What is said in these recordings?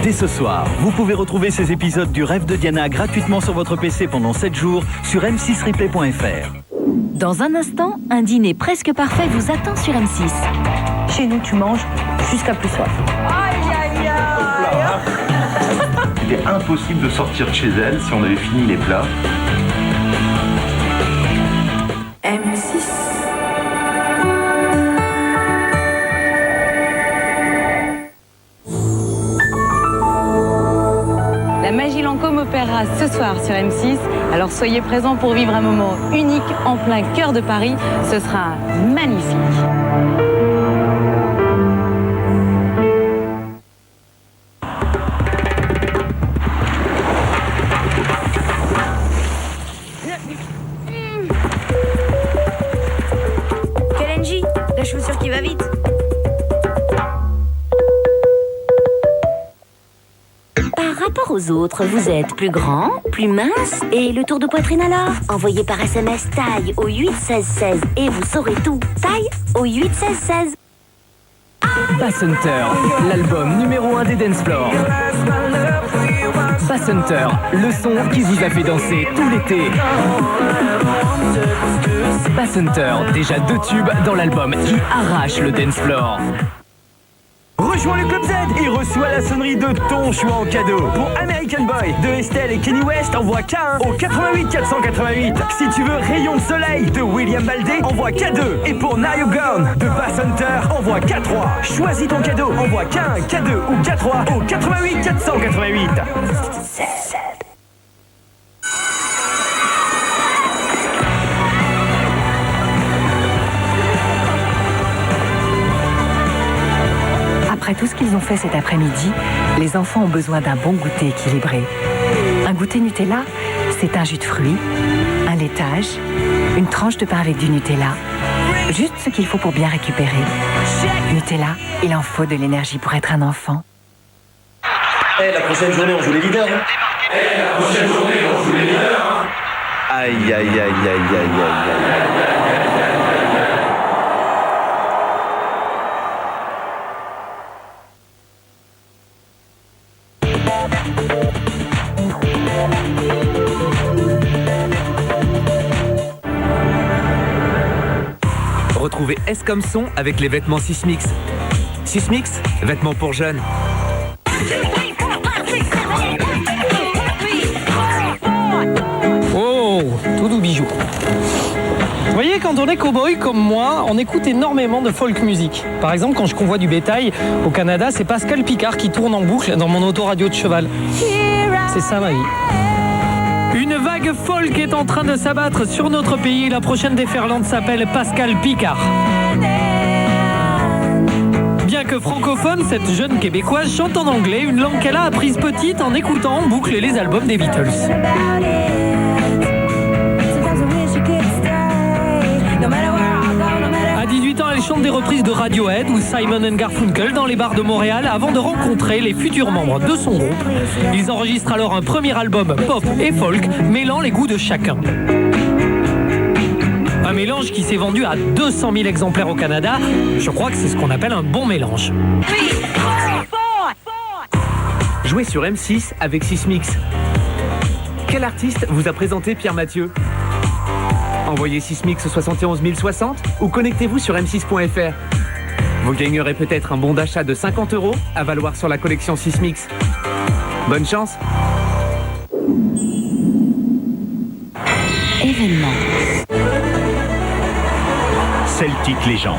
Dès ce soir, vous pouvez retrouver ces épisodes du Rêve de Diana gratuitement sur votre PC pendant 7 jours sur m6replay.fr. Dans un instant, un dîner presque parfait vous attend sur M6. Chez nous, tu manges jusqu'à plus soif. Aïe, aïe, aïe. C'était impossible de sortir de chez elle si on avait fini les plats. M6. La magie Lancôme opérera ce soir sur M6. Alors soyez présents pour vivre un moment unique en plein cœur de Paris. Ce sera magnifique. Kalenji, la chaussure qui va vite. Par rapport aux autres, vous êtes plus grand, plus mince, et le tour de poitrine alors? Envoyez par SMS taille au 8 16 16 et vous saurez tout. Taille au 8 16 16. Bass Hunter, l'album numéro 1 des dance floors. Bass Hunter, le son qui vous a fait danser tout l'été. Bass Hunter, déjà 2 tubes dans l'album qui arrache le dance floor. Rejoins le Club Z et reçois la sonnerie de ton choix en cadeau. Pour American Boy de Estelle et Kenny West, envoie K1 au 88 488. Si tu veux Rayon de Soleil de William Baldé, envoie K2. Et pour Now You Gone de Bass Hunter, envoie K3. Choisis ton cadeau, envoie K1, K2 ou K3 au 88 488. Après tout ce qu'ils ont fait cet après-midi, les enfants ont besoin d'un bon goûter équilibré. Un goûter Nutella, c'est un jus de fruits, un laitage, une tranche de pain avec du Nutella. Juste ce qu'il faut pour bien récupérer. Nutella, il en faut de l'énergie pour être un enfant. La prochaine journée, on joue les leaders. La prochaine journée, on joue les leaders. Aïe, aïe, aïe, aïe, aïe, aïe, aïe. Retrouvez S comme son avec les vêtements Sismix. Sismix, vêtements pour jeunes. Oh, tout doux bijou. Vous voyez, quand on est cow-boy comme moi, on écoute énormément de folk music. Par exemple, quand je convoie du bétail au Canada, c'est Pascal Picard qui tourne en boucle dans mon autoradio de cheval. C'est ça ma vie. Une vague folk est en train de s'abattre sur notre pays. La prochaine déferlante s'appelle Pascal Picard. Bien que francophone, cette jeune Québécoise chante en anglais, une langue qu'elle a apprise petite en écoutant en boucle les albums des Beatles. À 18 ans, elle chante des reprises de Radiohead ou Simon & Garfunkel dans les bars de Montréal avant de rencontrer les futurs membres de son groupe. Ils enregistrent alors un premier album pop et folk, mêlant les goûts de chacun. Un mélange qui s'est vendu à 200 000 exemplaires au Canada. Je crois que c'est ce qu'on appelle un bon mélange. Jouez sur M6 avec Sismix. Quel artiste vous a présenté Pierre Mathieu? Envoyez Sismix au 71 060 ou connectez-vous sur m6.fr. Vous gagnerez peut-être un bon d'achat de 50 € à valoir sur la collection Sismix. Bonne chance. Événement. Celtic Legend.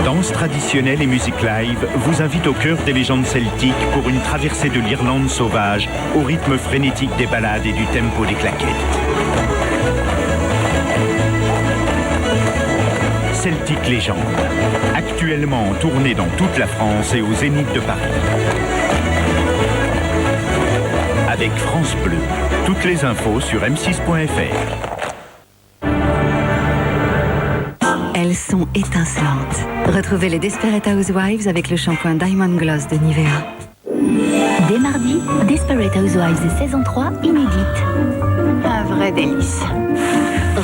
Danse traditionnelle et musique live vous invite au cœur des légendes celtiques pour une traversée de l'Irlande sauvage au rythme frénétique des ballades et du tempo des claquettes. Celtic Legend, actuellement en tournée dans toute la France et au Zénith de Paris. Avec France Bleu, toutes les infos sur m6.fr. Elles sont étincelantes. Retrouvez les Desperate Housewives avec le shampoing Diamond Gloss de Nivea. Dès mardi, Desperate Housewives saison 3 inédite. Un vrai délice.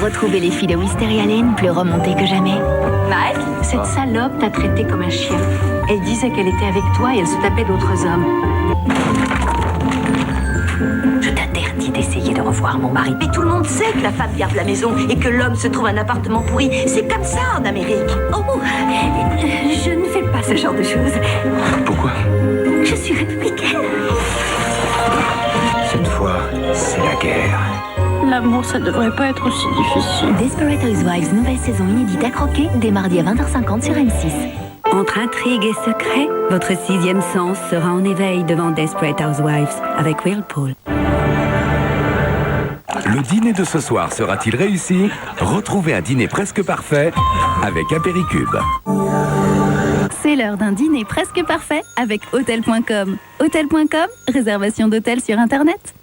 Retrouvez les filles de Wisteria Lane plus remontées que jamais. Mike, cette salope t'a traité comme un chien. Elle disait qu'elle était avec toi et elle se tapait d'autres hommes. Je t'interdis d'essayer de revoir mon mari. Mais tout le monde sait que la femme garde la maison et que l'homme se trouve un appartement pourri. C'est comme ça en Amérique. Oh, je ne fais pas ce genre de choses. Pourquoi? Je suis républicaine. Cette fois, c'est la guerre. L'amour, ça devrait pas être aussi difficile. Desperate Housewives, nouvelle saison inédite à croquer, dès mardi à 20h50 sur M6. Entre intrigue et secret, votre sixième sens sera en éveil devant Desperate Housewives avec Whirlpool. Le dîner de ce soir sera-t-il réussi? Retrouvez un dîner presque parfait avec Apéricube. C'est l'heure d'un dîner presque parfait avec Hôtel.com. Hôtel.com, réservation d'hôtel sur Internet.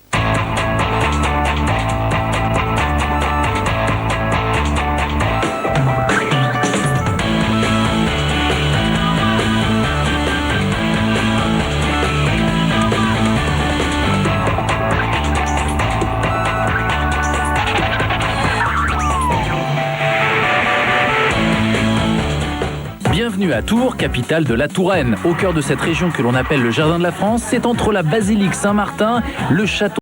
Bienvenue à Tours, capitale de la Touraine. Au cœur de cette région que l'on appelle le Jardin de la France, c'est entre la basilique Saint-Martin, le château